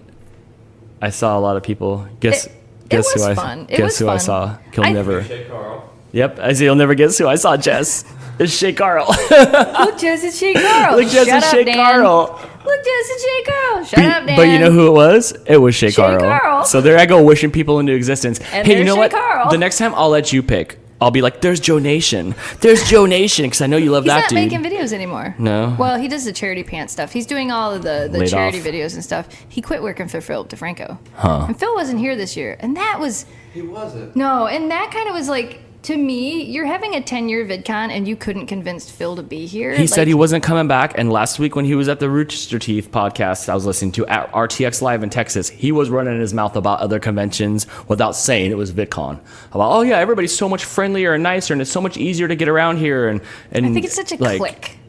I saw a lot of people. Guess was who I fun. It guess was who I fun. saw. He'll I- never. Shay Carl. Yep. I say you'll never guess who I saw. Jess. It's Shay Carl. Look, Jess and Shay Carl. Look, Jess Shut and up, Shay Dan. Carl. Look, Jess and Shay Carl. Shut up, Dan. But you know who it was? It was Shay Shay Carl. Carl. So there I go, wishing people into existence. And Hey, you there's know Shay what? Carl. The next time I'll let you pick. I'll be like, "There's Joe Nation. There's Joe Nation," because I know you love He's that not dude. making videos anymore. No? Well, he does the charity pants stuff. He's doing all of the Laid charity off. videos and stuff. He quit working for Phil DeFranco. Huh. And Phil wasn't here this year. And that was, He wasn't. no, and that kind of was like, to me, you're having a 10-year VidCon and you couldn't convince Phil to be here. He said he wasn't coming back, and last week when he was at the Rooster Teeth podcast I was listening to at RTX Live in Texas, he was running his mouth about other conventions without saying it was VidCon. About, oh yeah, everybody's so much friendlier and nicer, and it's so much easier to get around here. And I think it's such a like, clique.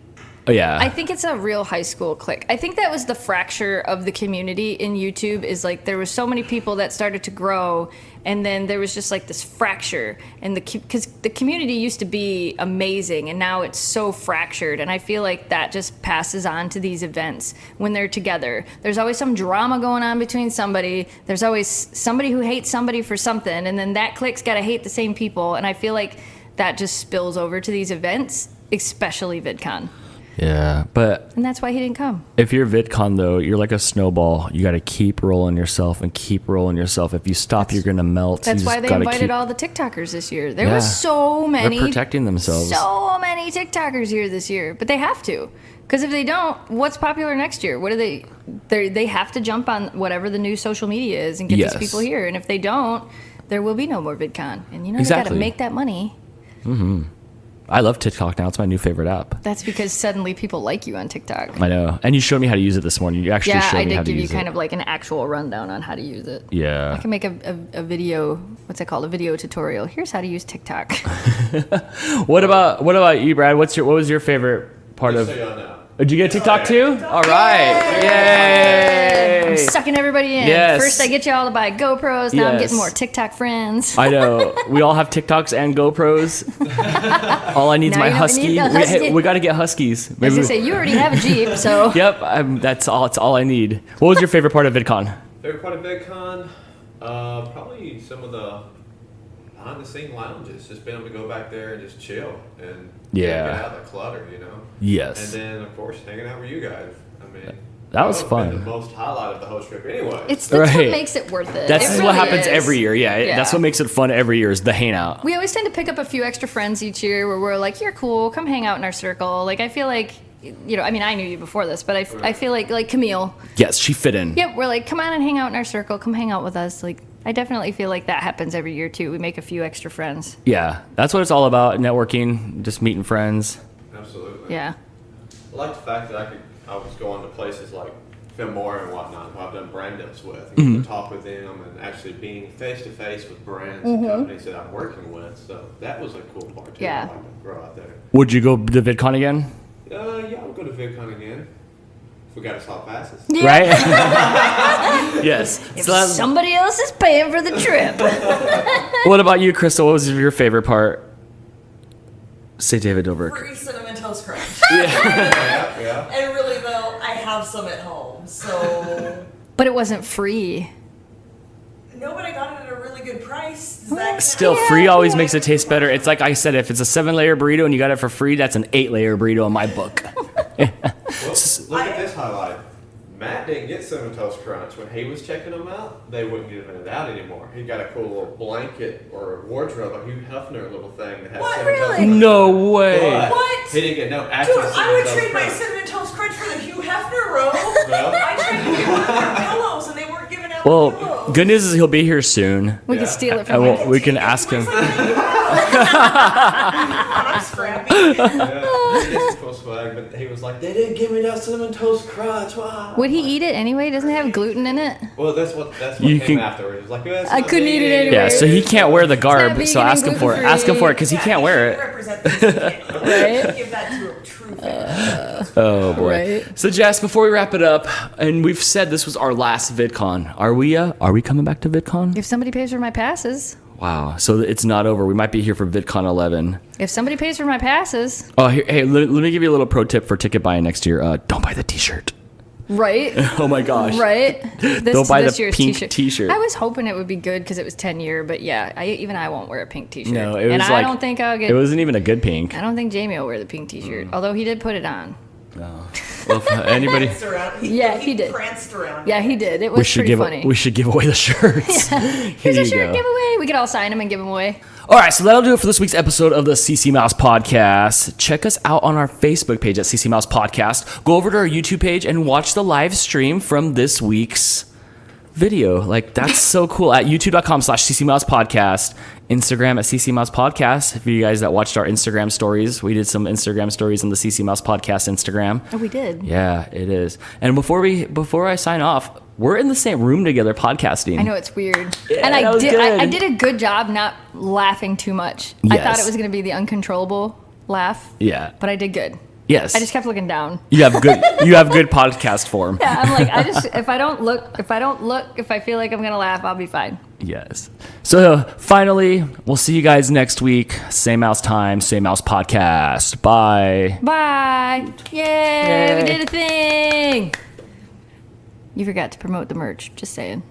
Oh yeah. I think it's a real high school clique. I think that was the fracture of the community in YouTube, is like there was so many people that started to grow, and then there was just like this fracture, and because the community used to be amazing, and now it's so fractured, and I feel like that just passes on to these events when they're together. There's always some drama going on between somebody. There's always somebody who hates somebody for something, and then that clique's got to hate the same people, and I feel like that just spills over to these events, especially VidCon. Yeah, but And that's why he didn't come. if you're VidCon though, you're like a snowball. You got to keep rolling yourself and keep rolling yourself. If you stop, you're gonna melt. That's You why just they gotta invited keep- all the TikTokers this year. There Yeah. was so many. They're protecting themselves. So many TikTokers here this year, but they have to, because if they don't, what's popular next year? What do they have to jump on whatever the new social media is and get Yes. these people here. And if they don't, there will be no more VidCon. And you know they got Exactly. to make that money. I love TikTok now. It's my new favorite app. That's because suddenly people like you on TikTok. I know. And you showed me how to use it this morning. You actually Yeah, showed I me how did to give you use kind it. of like an actual rundown on how to use it. I Yeah. can make a video. What's it called? A video tutorial. Here's how to use TikTok. What about you, Brad? What was your favorite part Just of? so y'all know. Did you get TikTok too? All right. Yay! I'm sucking everybody in. Yes. First, I get you all to buy GoPros. Now I'm Yes. getting more TikTok friends. I know. We all have TikToks and GoPros. All I need is Now my you don't husky. need a We, husky. we got to get huskies. As Maybe they say, you already have a Jeep, so Yep. That's all. It's all I need. What was your favorite part of VidCon? Favorite part of VidCon? Probably some of the behind the scene lounges. Just being able to go back there and just chill and Yeah. get out of the clutter, you know. Yes. And then of course hanging out with you guys. I mean, That was been fun. the most highlight of the whole trip, anyway. that's Right. what makes it worth it. That's It what really happens is. every year. Yeah, that's what makes it fun every year is the hangout. We always tend to pick up a few extra friends each year where we're like, "You're cool. Come hang out in our circle." Like I feel like, you know, I mean, I knew you before this, but I feel like Camille. Yes, she fit in. Yep, we're like, "Come on and hang out in our circle. Come hang out with us." Like I definitely feel like that happens every year too. We make a few extra friends. Yeah, that's what it's all about. Networking, just meeting friends. Absolutely. Yeah. I like the fact that I was going to places like Filmora and whatnot, who I've done brand deals with, and Mm-hmm. get to talk with them, and actually being face to face with brands and companies that I'm working with. So that was a cool part too. Yeah. I like to grow out there. Would you go to VidCon again? Yeah, I'll go to VidCon again. We got to swap passes. Right? Yes. If So that's- somebody else is paying for the trip. what about you, Crystal? What was your favorite part? Say David Dobrik. Free cinnamon toast crunch. Yeah. And really though, I have some at home, so. But it wasn't free. No, but I got it at a really good price. Does that Still, count? free always makes it taste better. It's like I said, if it's a 7-layer burrito and you got it for free, that's an 8-layer burrito in my book. Well, look at this highlight. Matt didn't get Cinnamon Toast Crunch. When he was checking them out, they wouldn't give it out anymore. He got a cool little blanket or wardrobe, a Hugh Hefner little thing that had What, Cinnamon Toast really? Crunch. No way. But What? He didn't get no actual Dude, I Cinnamon would Toast trade my Crunch. cinnamon toast crunch for the Hugh Hefner robe. Well. I tried to get one of their pillows and they weren't giving out Well, the pillows. good news is he'll be here soon. We Yeah. could steal it And from him. we can ask him. I'm scrappy. Yeah, he gets cool swag, but he was like, they didn't give me that Cinnamon Toast Crunch. Wow. Would he eat it anyway? Doesn't it have gluten in it? Well, that's what You came can- after. He was like, "Yeah, it's I not couldn't eat it vegan." anyway. Yeah, so he can't wear the not garb, so vegan ask and him for it. gluten-free. Ask him for it because he can't wear it. Represent this kid. Right? Give that to a true fan. Oh boy. Right. So Jess, before we wrap it up, and we've said this was our last VidCon. Are we coming back to VidCon? If somebody pays for my passes. Wow. So it's not over. We might be here for VidCon 11. If somebody pays for my passes. Oh, here, hey, let me give you a little pro tip for ticket buying next year. Don't buy the T-shirt. Right? Oh my gosh. Right? Don't buy this the year's pink T-shirt. I was hoping it would be good because it was 10-year, but yeah, I won't wear a pink T-shirt. No, it was and like I don't think I'll get. It wasn't even a good pink. I don't think Jamie will wear the pink T-shirt, although he did put it on. Well, if anybody, Pranced around. Yeah, he did. Pranced around. Yeah, he did. It was we should pretty funny. give away the shirts. Here's Here a you shirt go. giveaway. We could all sign them and give them away. All right, so that'll do it for this week's episode of the CC Mouse Podcast. Check us out on our Facebook page at CC Mouse Podcast. Go over to our YouTube page and watch the live stream from this week's video. Like, that's so cool. At youtube.com/CC Mouse Podcast. Instagram at CC Mouse Podcast. For you guys that watched our Instagram stories, we did some Instagram stories on the CC Mouse Podcast Instagram. Oh, we did. Yeah, it is. And before I sign off, we're in the same room together podcasting. I know it's weird, Yeah, and that I was did. good. I did a good job not laughing too much. I thought Yes. it was going to be the uncontrollable laugh, Yeah. but I did good. Yes. I just kept looking down. You have good podcast form. Yeah, I'm like, if I don't look, if I feel like I'm gonna laugh, I'll be fine. Yes. So finally, we'll see you guys next week. Same mouse time, same mouse podcast. Bye. Bye. Yay, Yay. we did a thing. You forgot to promote the merch. Just saying.